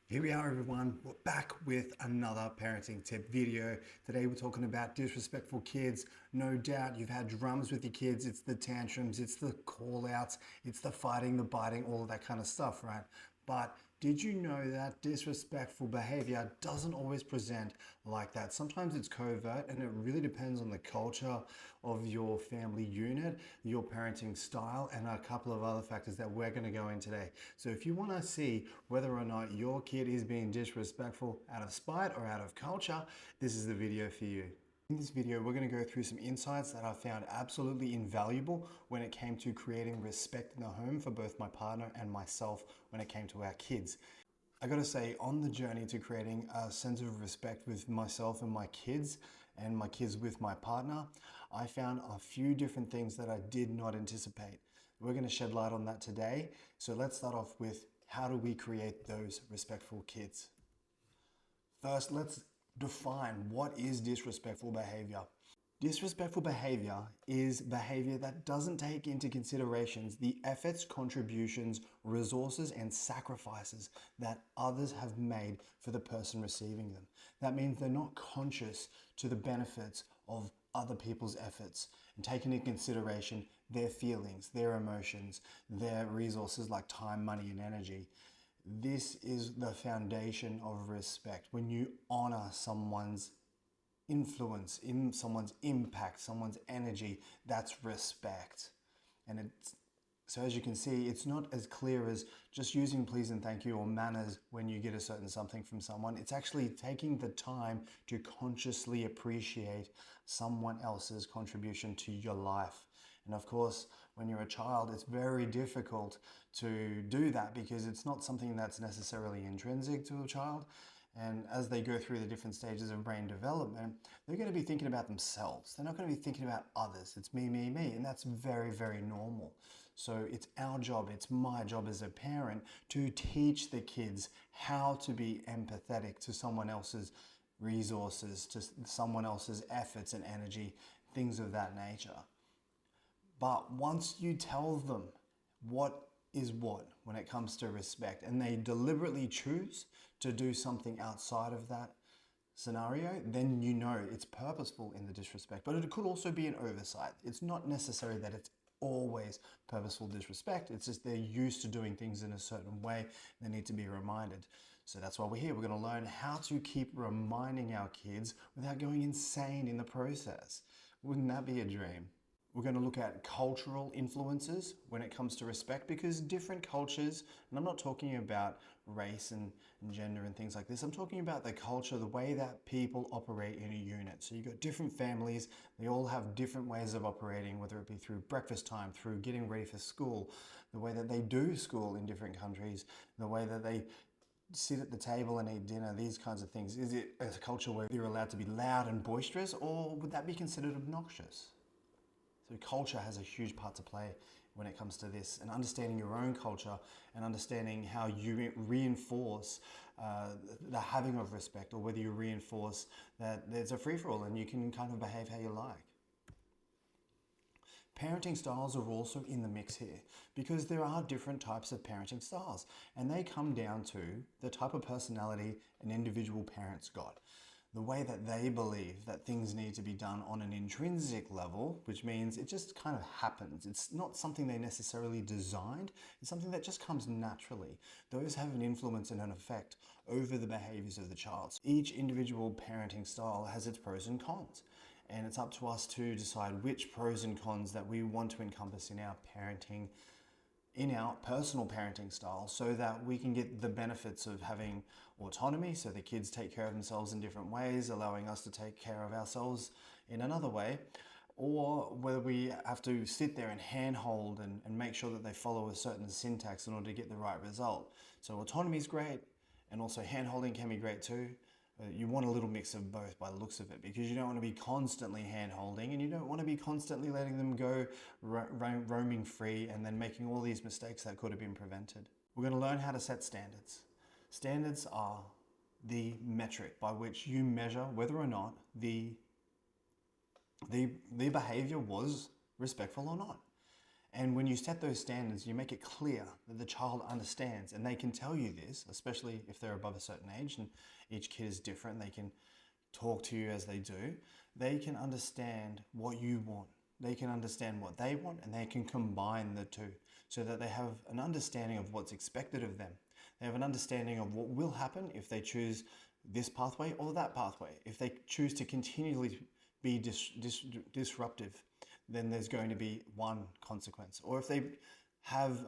Here we are, everyone. We're back with another parenting tip video. Today we're talking about disrespectful kids. No doubt you've had dramas with your kids. It's the tantrums, it's the call outs, it's the fighting, the biting, all of that kind of stuff, right? But did you know that disrespectful behavior doesn't always present like that? Sometimes it's covert, and it really depends on the culture of your family unit, your parenting style, and a couple of other factors that we're going to go in today. So if you want to see whether or not your kid is being disrespectful out of spite or out of culture, this is the video for you. In this video, we're going to go through some insights that I found absolutely invaluable when it came to creating respect in the home for both my partner and myself when it came to our kids. I gotta say, on the journey to creating a sense of respect with myself and my kids with my partner, I found a few different things that I did not anticipate. We're gonna shed light on that today. So let's start off with, how do we create those respectful kids? First, let's define what is disrespectful behavior. Disrespectful behavior is behavior that doesn't take into considerations the efforts, contributions, resources, and sacrifices that others have made for the person receiving them. That means they're not conscious to the benefits of other people's efforts and taking into consideration their feelings, their emotions, their resources like time, money, and energy. This is the foundation of respect. When you honor someone's influence, in someone's impact, someone's energy, that's respect. And so as you can see, it's not as clear as just using please and thank you or manners when you get a certain something from someone. It's actually taking the time to consciously appreciate someone else's contribution to your life. And of course, when you're a child, it's very difficult to do that because it's not something that's necessarily intrinsic to a child. And as they go through the different stages of brain development, they're going to be thinking about themselves. They're not going to be thinking about others. It's me, me, me. And that's very, very normal. So it's our job, it's my job as a parent to teach the kids how to be empathetic to someone else's resources, to someone else's efforts and energy, things of that nature. But once you tell them what is what when it comes to respect, and they deliberately choose to do something outside of that scenario, then you know it's purposeful in the disrespect. But it could also be an oversight. It's not necessary that it's always purposeful disrespect. It's just they're used to doing things in a certain way. They need to be reminded. So that's why we're here. We're going to learn how to keep reminding our kids without going insane in the process. Wouldn't that be a dream? We're going to look at cultural influences when it comes to respect, because different cultures, and I'm not talking about race and gender and things like this, I'm talking about the culture, the way that people operate in a unit. So you've got different families, they all have different ways of operating, whether it be through breakfast time, through getting ready for school, the way that they do school in different countries, the way that they sit at the table and eat dinner, these kinds of things. Is it a culture where you're allowed to be loud and boisterous, or would that be considered obnoxious? So culture has a huge part to play when it comes to this, and understanding your own culture and understanding how you reinforce the having of respect, or whether you reinforce that there's a free-for-all and you can kind of behave how you like. Parenting styles are also in the mix here, because there are different types of parenting styles, and they come down to the type of personality an individual parent's got. The way that they believe that things need to be done on an intrinsic level, which means it just kind of happens. It's not something they necessarily designed, it's something that just comes naturally. Those have an influence and an effect over the behaviors of the child. Each individual parenting style has its pros and cons, and it's up to us to decide which pros and cons that we want to encompass in our parenting, in our personal parenting style, so that we can get the benefits of having autonomy, so the kids take care of themselves in different ways, allowing us to take care of ourselves in another way, or whether we have to sit there and handhold and make sure that they follow a certain syntax in order to get the right result. So autonomy is great, and also handholding can be great too. You want a little mix of both by the looks of it, because you don't want to be constantly hand-holding, and you don't want to be constantly letting them go roaming free and then making all these mistakes that could have been prevented. We're going to learn how to set standards. Standards are the metric by which you measure whether or not the behavior was respectful or not. And when you set those standards, you make it clear that the child understands, and they can tell you this, especially if they're above a certain age, and each kid is different. They can talk to you as they do. They can understand what you want. They can understand what they want, and they can combine the two so that they have an understanding of what's expected of them. They have an understanding of what will happen if they choose this pathway or that pathway. If they choose to continually be disruptive, then there's going to be one consequence. Or if they have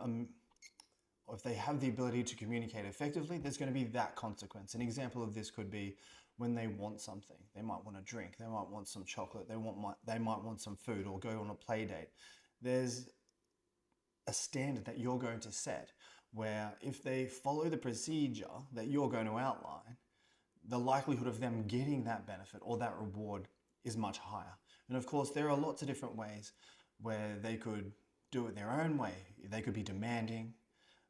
the ability to communicate effectively, there's going to be that consequence. An example of this could be when they want something. They might want a drink, they might want some chocolate, they might want some food, or go on a play date. There's a standard that you're going to set where if they follow the procedure that you're going to outline, the likelihood of them getting that benefit or that reward is much higher. And of course, there are lots of different ways where they could do it their own way. They could be demanding,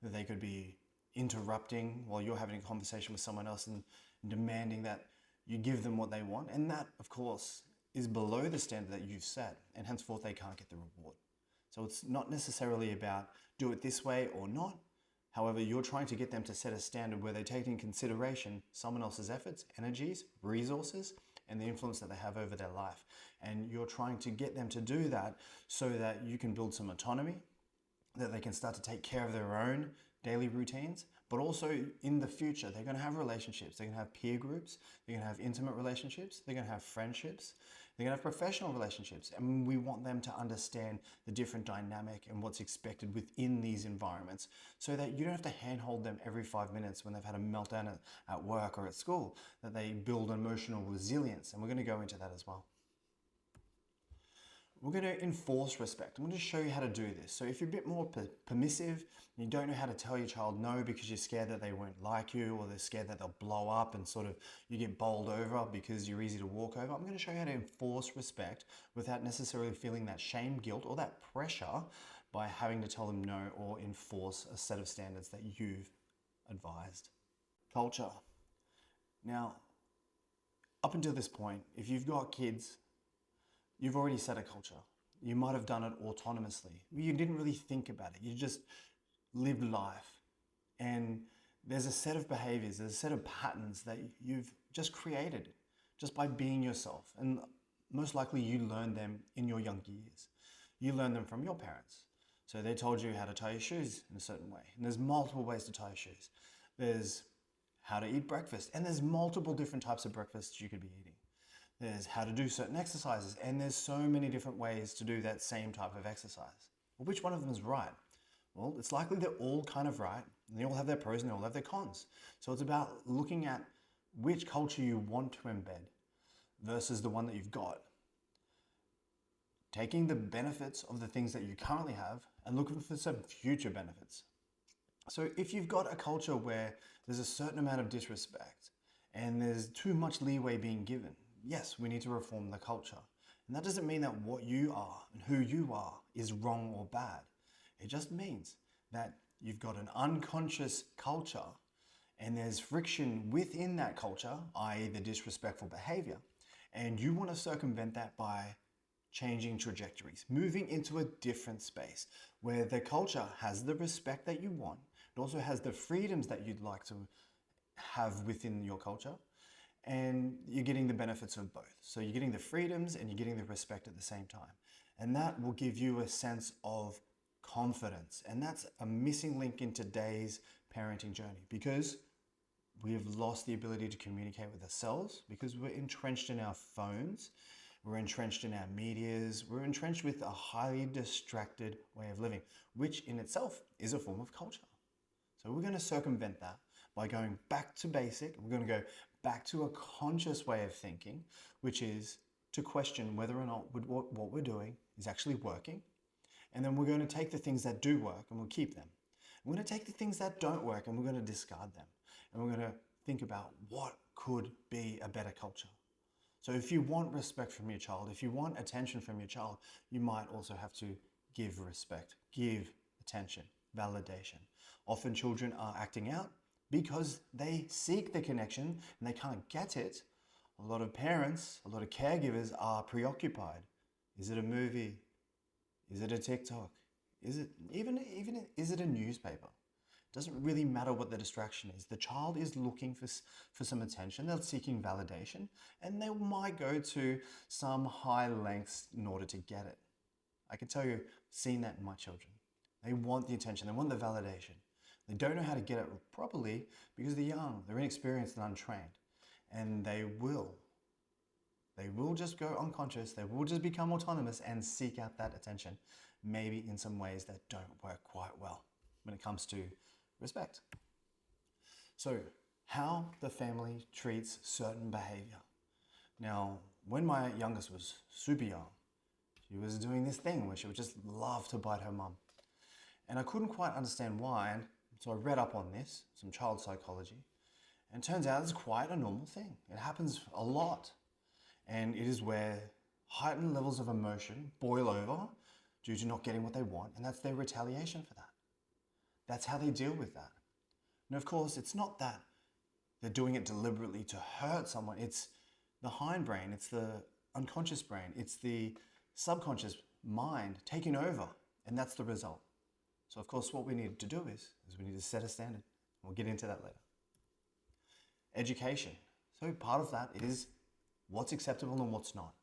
they could be interrupting while you're having a conversation with someone else and demanding that you give them what they want. And that, of course, is below the standard that you've set, and henceforth they can't get the reward. So it's not necessarily about do it this way or not. However, you're trying to get them to set a standard where they take into consideration someone else's efforts, energies, resources, and the influence that they have over their life. And you're trying to get them to do that so that you can build some autonomy, that they can start to take care of their own daily routines, but also in the future, they're going to have relationships. They're going to have peer groups. They're going to have intimate relationships. They're going to have friendships. They're going to have professional relationships. And we want them to understand the different dynamic and what's expected within these environments so that you don't have to handhold them every 5 minutes when they've had a meltdown at work or at school, that they build emotional resilience. And we're going to go into that as well. We're going to enforce respect. I'm going to show you how to do this. So if you're a bit more permissive, and you don't know how to tell your child no because you're scared that they won't like you, or they're scared that they'll blow up and sort of you get bowled over because you're easy to walk over, I'm going to show you how to enforce respect without necessarily feeling that shame, guilt, or that pressure by having to tell them no or enforce a set of standards that you've advised. Culture. Now, up until this point, if you've got kids, you've already set a culture. You might have done it autonomously. You didn't really think about it. You just lived life. And there's a set of behaviors, there's a set of patterns that you've just created just by being yourself. And most likely you learned them in your younger years. You learned them from your parents. So they told you how to tie your shoes in a certain way. And there's multiple ways to tie your shoes. There's how to eat breakfast. And there's multiple different types of breakfasts you could be eating. There's how to do certain exercises, and there's so many different ways to do that same type of exercise. Well, which one of them is right? Well, it's likely they're all kind of right, and they all have their pros and they all have their cons. So it's about looking at which culture you want to embed versus the one that you've got. Taking the benefits of the things that you currently have and looking for some future benefits. So if you've got a culture where there's a certain amount of disrespect and there's too much leeway being given, yes, we need to reform the culture. And that doesn't mean that what you are and who you are is wrong or bad. It just means that you've got an unconscious culture and there's friction within that culture, i.e. the disrespectful behavior. And you want to circumvent that by changing trajectories, moving into a different space where the culture has the respect that you want. It also has the freedoms that you'd like to have within your culture. And you're getting the benefits of both. So you're getting the freedoms and you're getting the respect at the same time. And that will give you a sense of confidence. And that's a missing link in today's parenting journey because we have lost the ability to communicate with ourselves because we're entrenched in our phones, we're entrenched in our medias, we're entrenched with a highly distracted way of living, which in itself is a form of culture. So we're going to circumvent that by going back to basic. We're going to go back to a conscious way of thinking, which is to question whether or not what we're doing is actually working. And then we're going to take the things that do work and we'll keep them. We're going to take the things that don't work and we're going to discard them. And we're going to think about what could be a better culture. So if you want respect from your child, if you want attention from your child, you might also have to give respect, give attention, validation. Often children are acting out because they seek the connection and they can't get it. A lot of parents, a lot of caregivers are preoccupied. Is it a movie? Is it a TikTok? Is it is it a newspaper? Doesn't really matter what the distraction is. The child is looking for some attention, they're seeking validation, and they might go to some high lengths in order to get it. I can tell you, I've seen that in my children. They want the attention, they want the validation. They don't know how to get it properly because they're young, they're inexperienced and untrained. And they will just go unconscious, they will just become autonomous and seek out that attention, maybe in some ways that don't work quite well when it comes to respect. So, how the family treats certain behavior. Now, when my youngest was super young, she was doing this thing where she would just love to bite her mum. And I couldn't quite understand why, and so I read up on this, some child psychology, and it turns out it's quite a normal thing. It happens a lot. And it is where heightened levels of emotion boil over due to not getting what they want, and that's their retaliation for that. That's how they deal with that. And of course, it's not that they're doing it deliberately to hurt someone. It's the hindbrain, it's the unconscious brain, it's the subconscious mind taking over, and that's the result. So of course, what we need to do is we need to set a standard. We'll get into that later. Education. So part of that is what's acceptable and what's not.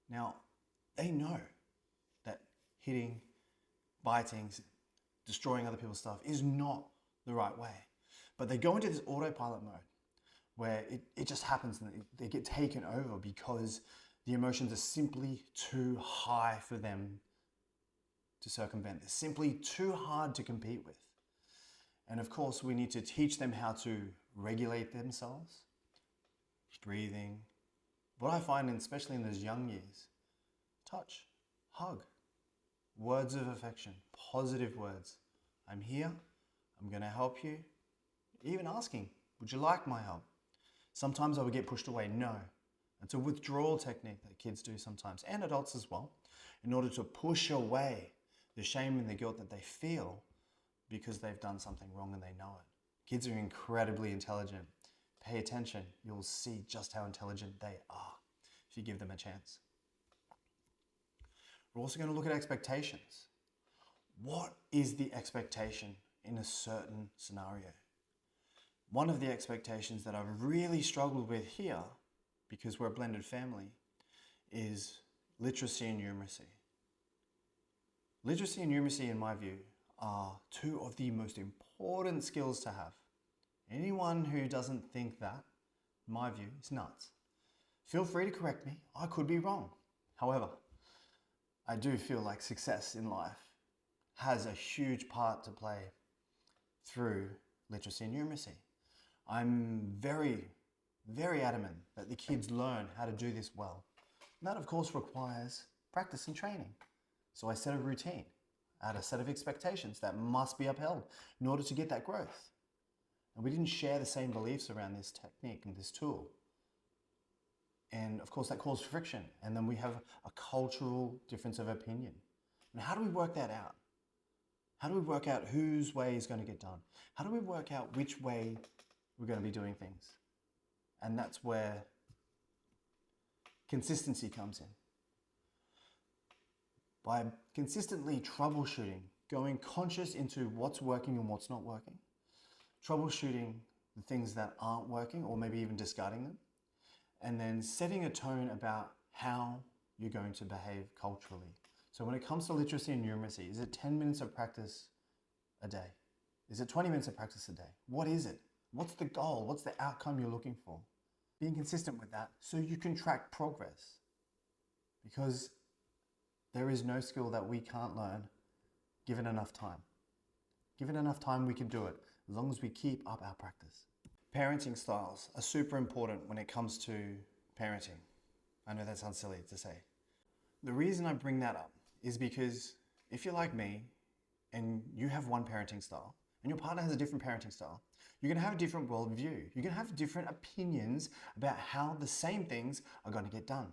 Now, they know that hitting, biting, destroying other people's stuff is not the right way. But they go into this autopilot mode where it just happens and they get taken over because the emotions are simply too high for them to circumvent. They're simply too hard to compete with. And of course, we need to teach them how to regulate themselves, breathing. What I find, especially in those young years, touch, hug, words of affection, positive words. I'm here, I'm going to help you. Even asking, would you like my help? Sometimes I would get pushed away, no. It's a withdrawal technique that kids do sometimes, and adults as well, in order to push away the shame and the guilt that they feel because they've done something wrong and they know it. Kids are incredibly intelligent. Pay attention, you'll see just how intelligent they are if you give them a chance. We're also going to look at expectations. What is the expectation in a certain scenario? One of the expectations that I've really struggled with here, because we're a blended family, is literacy and numeracy. Literacy and numeracy, in my view, are two of the most important skills to have. Anyone who doesn't think that, in my view, is nuts. Feel free to correct me, I could be wrong. However, I do feel like success in life has a huge part to play through literacy and numeracy. I'm very, very adamant that the kids learn how to do this well. And that, of course, requires practice and training. So I set a routine, I had a set of expectations that must be upheld in order to get that growth. And we didn't share the same beliefs around this technique and this tool. And of course, that caused friction. And then we have a cultural difference of opinion. And how do we work that out? How do we work out whose way is going to get done? How do we work out which way we're going to be doing things? And that's where consistency comes in. By consistently troubleshooting, going conscious into what's working and what's not working, troubleshooting the things that aren't working or maybe even discarding them, and then setting a tone about how you're going to behave culturally. So when it comes to literacy and numeracy, is it 10 minutes of practice a day? Is it 20 minutes of practice a day? What is it? What's the goal? What's the outcome you're looking for? Being consistent with that so you can track progress. Because there is no skill that we can't learn given enough time. Given enough time, we can do it as long as we keep up our practice. Parenting styles are super important when it comes to parenting. I know that sounds silly to say. The reason I bring that up is because if you're like me and you have one parenting style and your partner has a different parenting style, you're going to have a different worldview. You're going to have different opinions about how the same things are going to get done.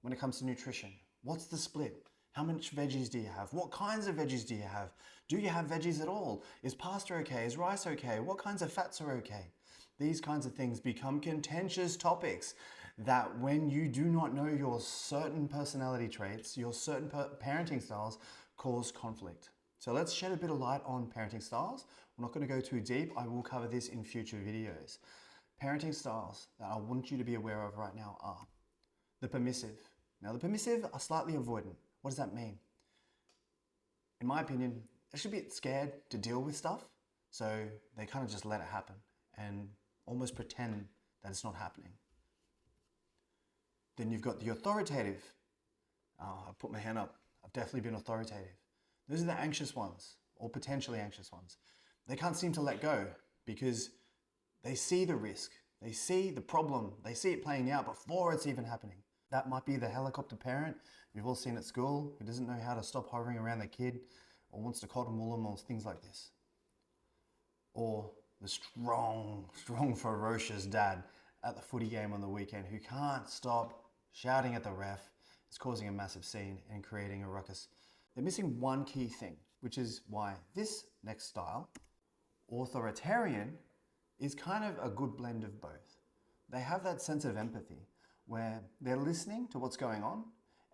When it comes to nutrition, what's the split? How much veggies do you have? What kinds of veggies do you have? Do you have veggies at all? Is pasta okay? Is rice okay? What kinds of fats are okay? These kinds of things become contentious topics that when you do not know your certain personality traits, your certain parenting styles, cause conflict. So let's shed a bit of light on parenting styles. We're not going to go too deep. I will cover this in future videos. Parenting styles that I want you to be aware of right now are the permissive. Now, the permissive are slightly avoidant. What does that mean? In my opinion, they should be scared to deal with stuff, so they kind of just let it happen and almost pretend that it's not happening. Then you've got the authoritative. I put my hand up. I've definitely been authoritative. Those are the anxious ones, or potentially anxious ones. They can't seem to let go because they see the risk, they see the problem, they see it playing out before it's even happening. That might be the helicopter parent we've all seen at school who doesn't know how to stop hovering around their kid or wants to cotton wool them or things like this. Or the strong, ferocious dad at the footy game on the weekend who can't stop shouting at the ref. It's causing a massive scene and creating a ruckus. They're missing one key thing, which is why this next style, authoritarian, is kind of a good blend of both. They have that sense of empathy where they're listening to what's going on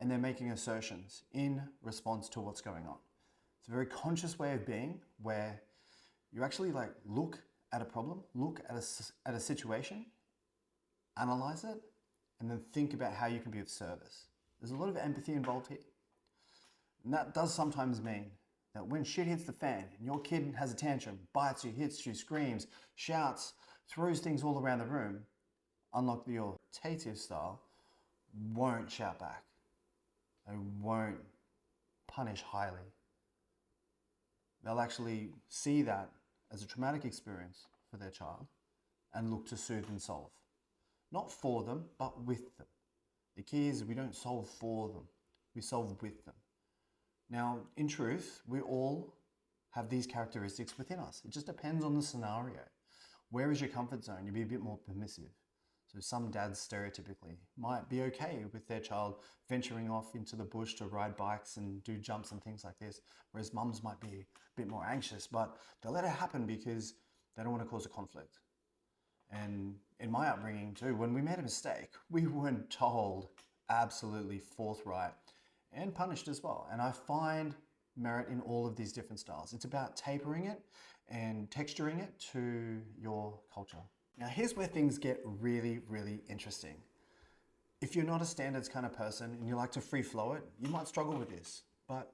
and they're making assertions in response to what's going on. It's a very conscious way of being where you actually look at a problem, look at a situation, analyze it, and then think about how you can be of service. There's a lot of empathy involved here. And that does sometimes mean that when shit hits the fan and your kid has a tantrum, bites you, hits you, screams, shouts, throws things all around the room, unlike the authoritative style, won't shout back. They won't punish highly. They'll actually see that as a traumatic experience for their child and look to soothe and solve. Not for them, but with them. The key is we don't solve for them, we solve with them. Now, in truth, we all have these characteristics within us. It just depends on the scenario. Where is your comfort zone? You'd be a bit more permissive. So some dads stereotypically might be okay with their child venturing off into the bush to ride bikes and do jumps and things like this, whereas mums might be a bit more anxious, but they'll let it happen because they don't want to cause a conflict. And in my upbringing too, when we made a mistake, we weren't told absolutely forthright and punished as well. And I find merit in all of these different styles. It's about tapering it and texturing it to your culture. Now here's where things get really, really interesting. If you're not a standards kind of person and you like to free flow it, you might struggle with this, but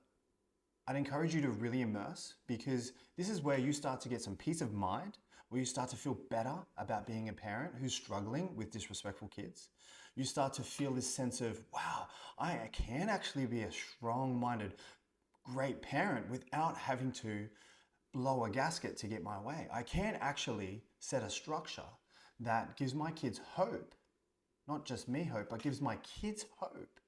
I'd encourage you to really immerse, because this is where you start to get some peace of mind, where you start to feel better about being a parent who's struggling with disrespectful kids. You start to feel this sense of, wow, I can actually be a strong-minded, great parent without having to blow a gasket to get my way. I can actually set a structure that gives my kids hope, not just me hope, but gives my kids hope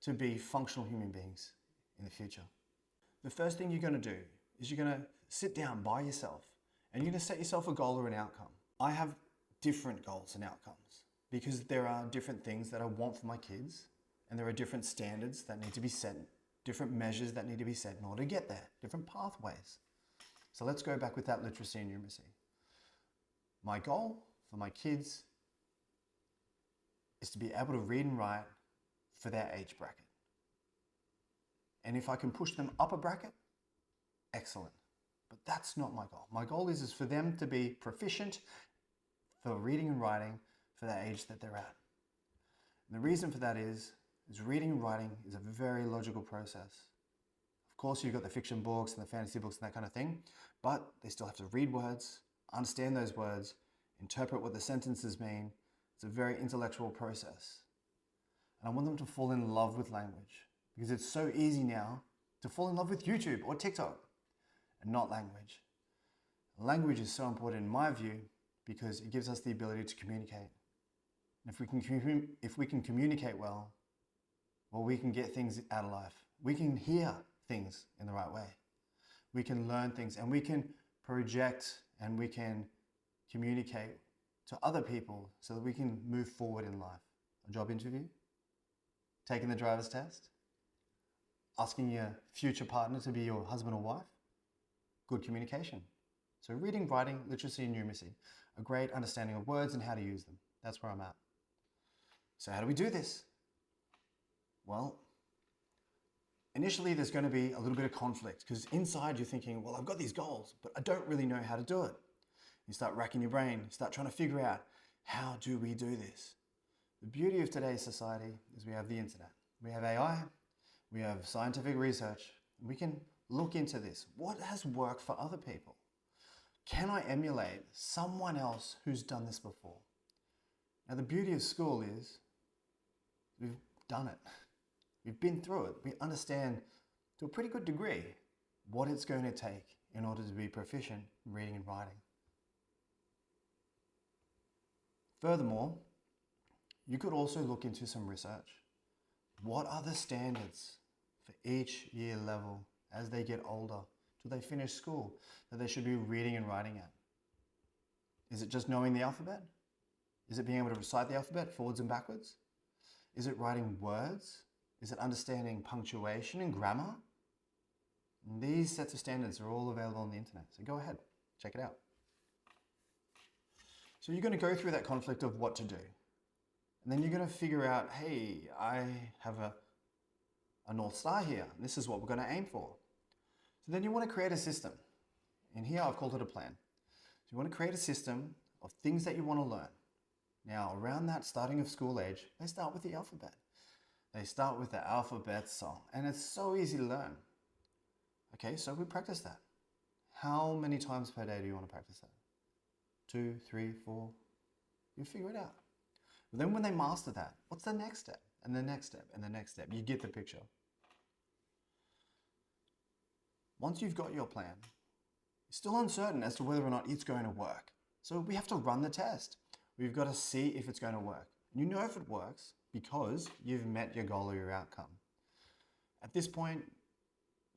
to be functional human beings in the future. The first thing you're going to do is you're going to sit down by yourself and you're going to set yourself a goal or an outcome. I have different goals and outcomes because there are different things that I want for my kids, and there are different standards that need to be set, different measures that need to be set in order to get there, different pathways. So let's go back with that literacy and numeracy. My goal for my kids is to be able to read and write for their age bracket. And if I can push them up a bracket, excellent. But that's not my goal. My goal is for them to be proficient for reading and writing for the age that they're at. And the reason for that is reading and writing is a very logical process. Of course, you've got the fiction books and the fantasy books and that kind of thing, but they still have to read words, understand those words, interpret what the sentences mean. It's a very intellectual process. And I want them to fall in love with language, because it's so easy now to fall in love with YouTube or TikTok and not language. Language is so important in my view because it gives us the ability to communicate. And if we can communicate well, we can get things out of life. We can hear things in the right way. We can learn things and we can project and we can communicate to other people so that we can move forward in life. A job interview, taking the driver's test, asking your future partner to be your husband or wife, good communication. So reading, writing, literacy and numeracy, a great understanding of words and how to use them. That's where I'm at. So how do we do this? Well, initially there's going to be a little bit of conflict because inside you're thinking, well, I've got these goals, but I don't really know how to do it. You start racking your brain, you start trying to figure out, how do we do this? The beauty of today's society is we have the internet. We have AI, we have scientific research, and we can look into this. What has worked for other people? Can I emulate someone else who's done this before? Now, the beauty of school is we've done it. We've been through it. We understand to a pretty good degree what it's going to take in order to be proficient in reading and writing. Furthermore, you could also look into some research. What are the standards for each year level as they get older till they finish school that they should be reading and writing at? Is it just knowing the alphabet? Is it being able to recite the alphabet forwards and backwards? Is it writing words? Is it understanding punctuation and grammar? And these sets of standards are all available on the internet, so go ahead, check it out. So you're going to go through that conflict of what to do. And then you're going to figure out, hey, I have a North Star here. And this is what we're going to aim for. So then you want to create a system. And here I've called it a plan. So you want to create a system of things that you want to learn. Now, around that starting of school age, they start with the alphabet. They start with the alphabet song. And it's so easy to learn. Okay, so we practice that. How many times per day do you want to practice that? 2, 3, 4? You figure it out. But then when they master that, what's the next step? And the next step, and the next step. You get the picture. Once you've got your plan, you're still uncertain as to whether or not it's going to work. So we have to run the test. We've got to see if it's going to work. And you know if it works because you've met your goal or your outcome. At this point,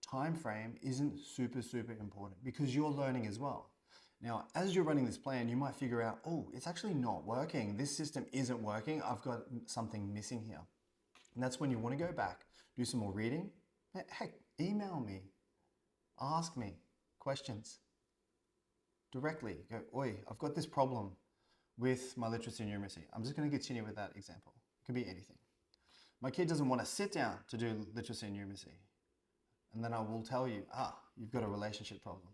time frame isn't super important because you're learning as well. Now, as you're running this plan, you might figure out, oh, it's actually not working. This system isn't working. I've got something missing here. And that's when you want to go back, do some more reading. Heck, email me, ask me questions directly. Go, oi, I've got this problem with my literacy and numeracy. I'm just going to continue with that example. It could be anything. My kid doesn't want to sit down to do literacy and numeracy. And then I will tell you, you've got a relationship problem.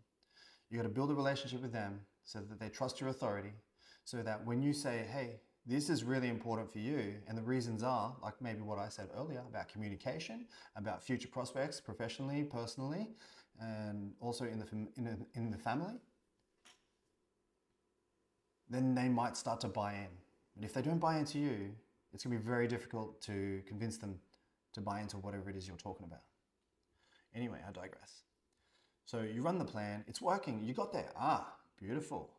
You got to build a relationship with them so that they trust your authority, so that when you say, hey, this is really important for you, and the reasons are, like maybe what I said earlier, about communication, about future prospects, professionally, personally, and also in the family, then they might start to buy in. But if they don't buy into you, it's going to be very difficult to convince them to buy into whatever it is you're talking about. Anyway, I digress. So you run the plan, it's working, you got there, beautiful.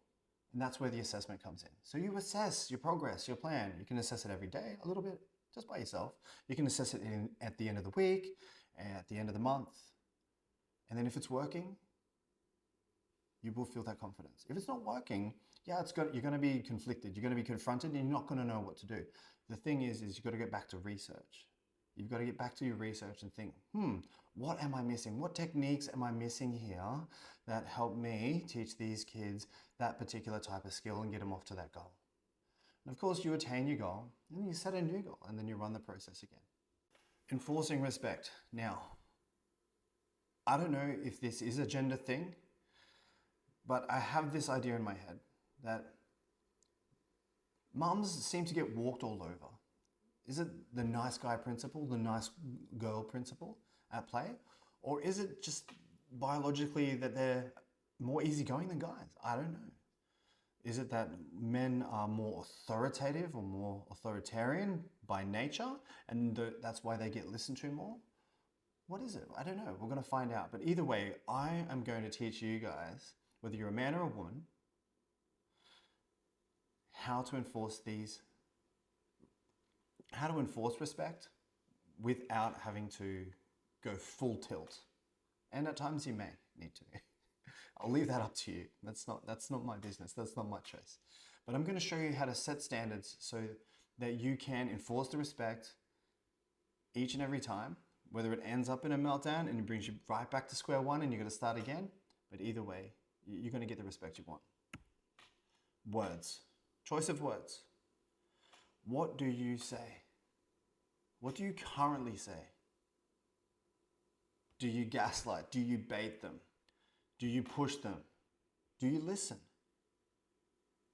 And that's where the assessment comes in. So you assess your progress, your plan. You can assess it every day, a little bit, just by yourself. You can assess it at the end of the week, at the end of the month. And then if it's working, you will feel that confidence. If it's not working, you're going to be conflicted, you're going to be confronted, and you're not going to know what to do. The thing is you've got to get back to research. You've got to get back to your research and think, what am I missing? What techniques am I missing here that help me teach these kids that particular type of skill and get them off to that goal? And of course, you attain your goal, and then you set a new goal, and then you run the process again. Enforcing respect. Now, I don't know if this is a gender thing, but I have this idea in my head that mums seem to get walked all over. Is it the nice guy principle, the nice girl principle at play? Or is it just biologically that they're more easygoing than guys? I don't know. Is it that men are more authoritative or more authoritarian by nature and that's why they get listened to more? What is it? I don't know. We're going to find out. But either way, I am going to teach you guys, whether you're a man or a woman, how to enforce respect without having to go full tilt. And at times you may need to. I'll leave that up to you. That's not my business. That's not my choice. But I'm going to show you how to set standards so that you can enforce the respect each and every time, whether it ends up in a meltdown and it brings you right back to square one and you're going to start again. But either way, you're going to get the respect you want. Words. Choice of words. What do you say? What do you currently say? Do you gaslight? Do you bait them? Do you push them? Do you listen?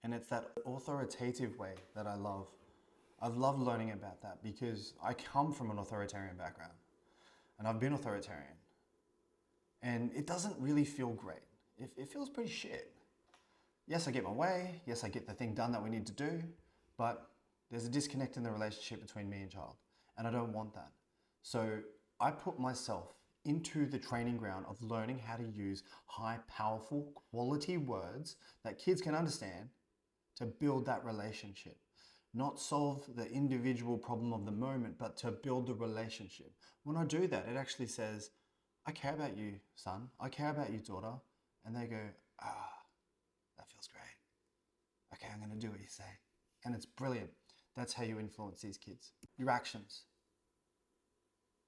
And it's that authoritative way that I love. I've loved learning about that because I come from an authoritarian background and I've been authoritarian. And it doesn't really feel great. It feels pretty shit. Yes, I get my way. Yes, I get the thing done that we need to do. But there's a disconnect in the relationship between me and child. And I don't want that. So I put myself into the training ground of learning how to use high, powerful, quality words that kids can understand to build that relationship. Not solve the individual problem of the moment, but to build the relationship. When I do that, it actually says, I care about you, son. I care about you, daughter. And they go, that feels great. Okay, I'm going to do what you say. And it's brilliant. That's how you influence these kids. Your actions.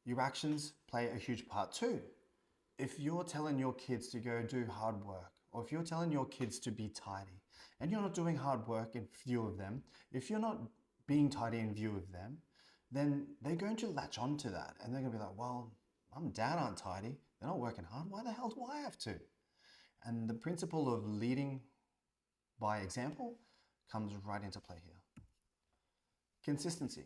Your actions play a huge part too. If you're telling your kids to go do hard work, or if you're telling your kids to be tidy, and you're not doing hard work in view of them, if you're not being tidy in view of them, then they're going to latch onto that. And they're going to be like, well, mum and dad aren't tidy. They're not working hard. Why the hell do I have to? And the principle of leading by example comes right into play here. Consistency.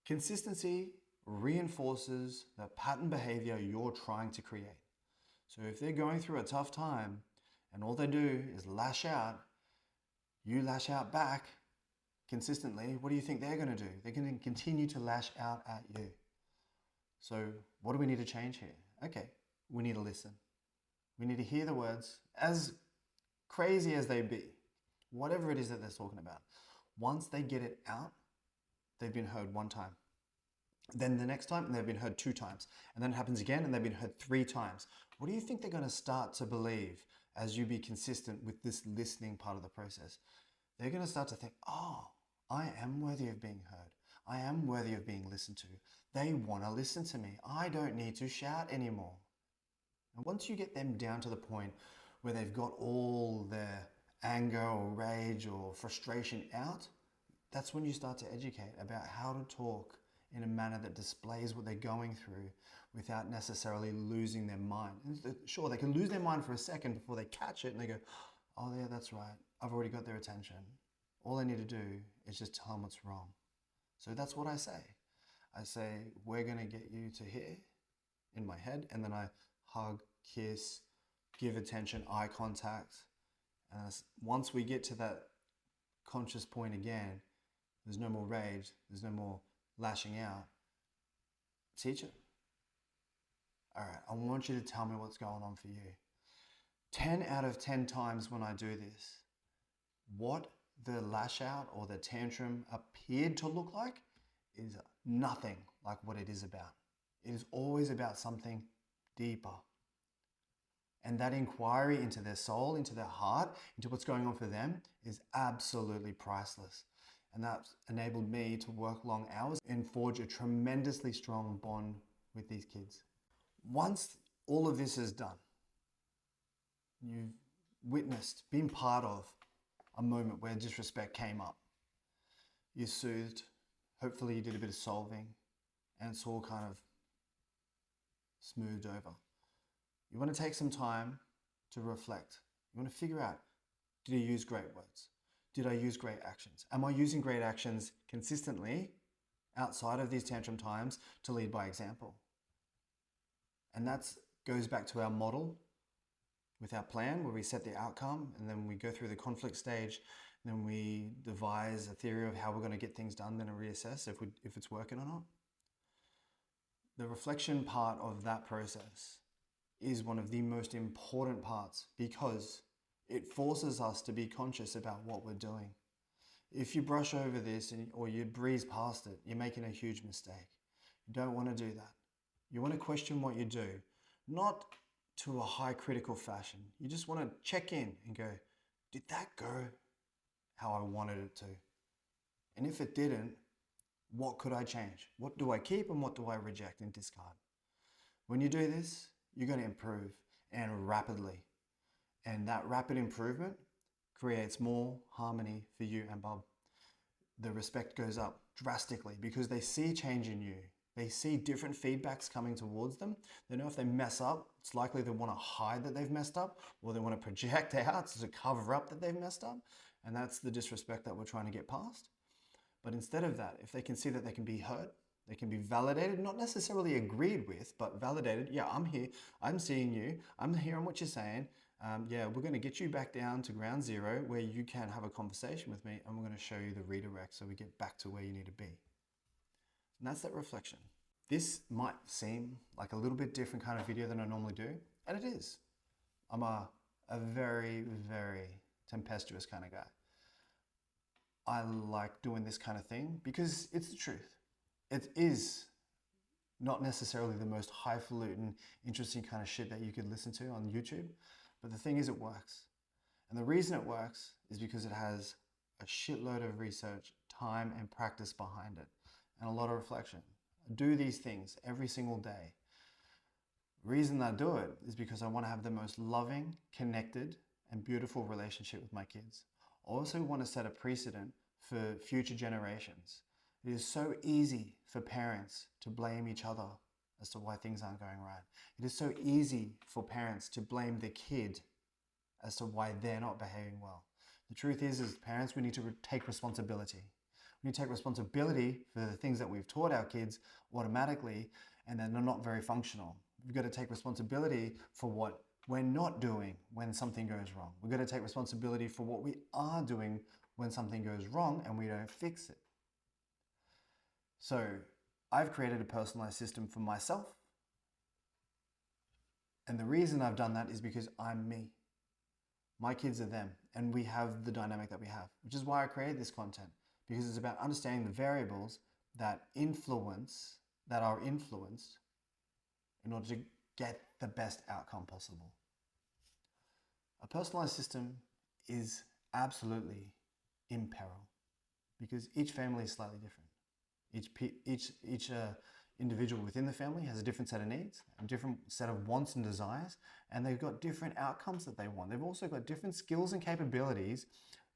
Consistency reinforces the pattern behavior you're trying to create. So if they're going through a tough time and all they do is lash out, you lash out back consistently, what do you think they're going to do? They're going to continue to lash out at you. So what do we need to change here? Okay, we need to listen. We need to hear the words, as crazy as they be, whatever it is that they're talking about. Once they get it out, they've been heard one time. Then the next time, and they've been heard 2 times. And then it happens again, and they've been heard 3 times. What do you think they're going to start to believe as you be consistent with this listening part of the process? They're going to start to think, oh, I am worthy of being heard. I am worthy of being listened to. They want to listen to me. I don't need to shout anymore. And once you get them down to the point where they've got all their anger or rage or frustration out, that's when you start to educate about how to talk in a manner that displays what they're going through without necessarily losing their mind. And sure, they can lose their mind for a second before they catch it and they go, oh yeah, that's right. I've already got their attention. All I need to do is just tell them what's wrong. So that's what I say. I say, we're going to get you to here in my head, and then I hug, kiss, give attention, eye contact. And once we get to that conscious point again, there's no more rage, there's no more lashing out. Teach it. All right, I want you to tell me what's going on for you. 10 out of 10 times when I do this, what the lash out or the tantrum appeared to look like is nothing like what it is about. It is always about something deeper. And that inquiry into their soul, into their heart, into what's going on for them is absolutely priceless. And that's enabled me to work long hours and forge a tremendously strong bond with these kids. Once all of this is done, you've witnessed, been part of a moment where disrespect came up. You soothed, hopefully you did a bit of solving, and it's all kind of smoothed over. You want to take some time to reflect. You want to figure out, did I use great words? Did I use great actions? Am I using great actions consistently outside of these tantrum times to lead by example? And that goes back to our model with our plan where we set the outcome and then we go through the conflict stage, and then we devise a theory of how we're going to get things done, then reassess if it's working or not. The reflection part of that process is one of the most important parts because it forces us to be conscious about what we're doing. If you brush over this or you breeze past it, you're making a huge mistake. You don't want to do that. You want to question what you do, not to a high critical fashion. You just want to check in and go, did that go how I wanted it to? And if it didn't, what could I change? What do I keep and what do I reject and discard? When you do this, you're going to improve, and rapidly. And that rapid improvement creates more harmony for you and Bob. The respect goes up drastically because they see change in you. They see different feedbacks coming towards them. They know if they mess up, it's likely they want to hide that they've messed up, or they want to project out to cover up that they've messed up. And that's the disrespect that we're trying to get past. But instead of that, if they can see that they can be heard, they can be validated, not necessarily agreed with, but validated. Yeah, I'm here, I'm seeing you, I'm hearing what you're saying. Yeah, we're going to get you back down to ground zero where you can have a conversation with me, and we're going to show you the redirect so we get back to where you need to be. And that's that reflection. This might seem like a little bit different kind of video than I normally do, and it is. I'm a very, very tempestuous kind of guy. I like doing this kind of thing because it's the truth. It is not necessarily the most highfalutin, interesting kind of shit that you could listen to on YouTube, but the thing is it works. And the reason it works is because it has a shitload of research, time, and practice behind it, and a lot of reflection. I do these things every single day. The reason I do it is because I want to have the most loving, connected, and beautiful relationship with my kids. I also want to set a precedent for future generations. It is so easy for parents to blame each other as to why things aren't going right. It is so easy for parents to blame the kid as to why they're not behaving well. The truth is parents, we need to take responsibility. We need to take responsibility for the things that we've taught our kids automatically and that are not very functional. We've got to take responsibility for what we're not doing when something goes wrong. We've got to take responsibility for what we are doing when something goes wrong and we don't fix it. So I've created a personalized system for myself. And the reason I've done that is because I'm me. My kids are them, and we have the dynamic that we have, which is why I created this content, because it's about understanding the variables that are influenced in order to get the best outcome possible. A personalized system is absolutely in peril because each family is slightly different. Each individual within the family has a different set of needs, a different set of wants and desires, and they've got different outcomes that they want. They've also got different skills and capabilities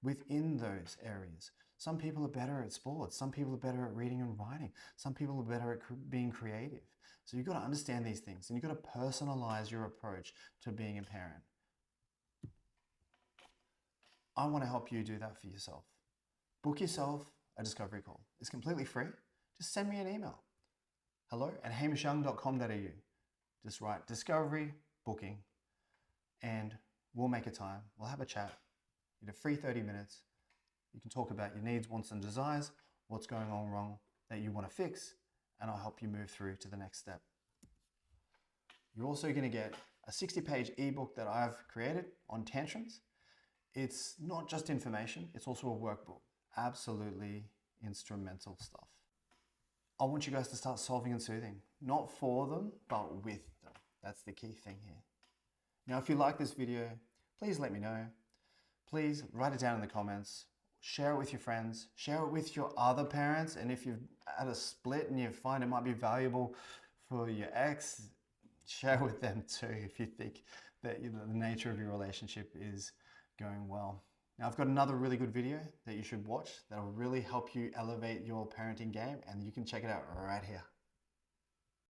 within those areas. Some people are better at sports. Some people are better at reading and writing. Some people are better at being creative. So you've got to understand these things, and you've got to personalize your approach to being a parent. I want to help you do that for yourself. Book yourself a discovery call. It's completely free. Just send me an email. hello@hamishyoung.com.au. Just write discovery booking and we'll make a time. We'll have a chat. You get a free 30 minutes. You can talk about your needs, wants, and desires, what's going on wrong that you want to fix, and I'll help you move through to the next step. You're also going to get a 60-page ebook that I've created on tantrums. It's not just information, it's also a workbook. Absolutely instrumental stuff. I want you guys to start solving and soothing, not for them, but with them. That's the key thing here. Now, if you like this video, please let me know. Please write it down in the comments, share it with your friends, share it with your other parents, and if you're at a split and you find it might be valuable for your ex, share with them too if you think that the nature of your relationship is going well. Now, I've got another really good video that you should watch that'll really help you elevate your parenting game, and you can check it out right here.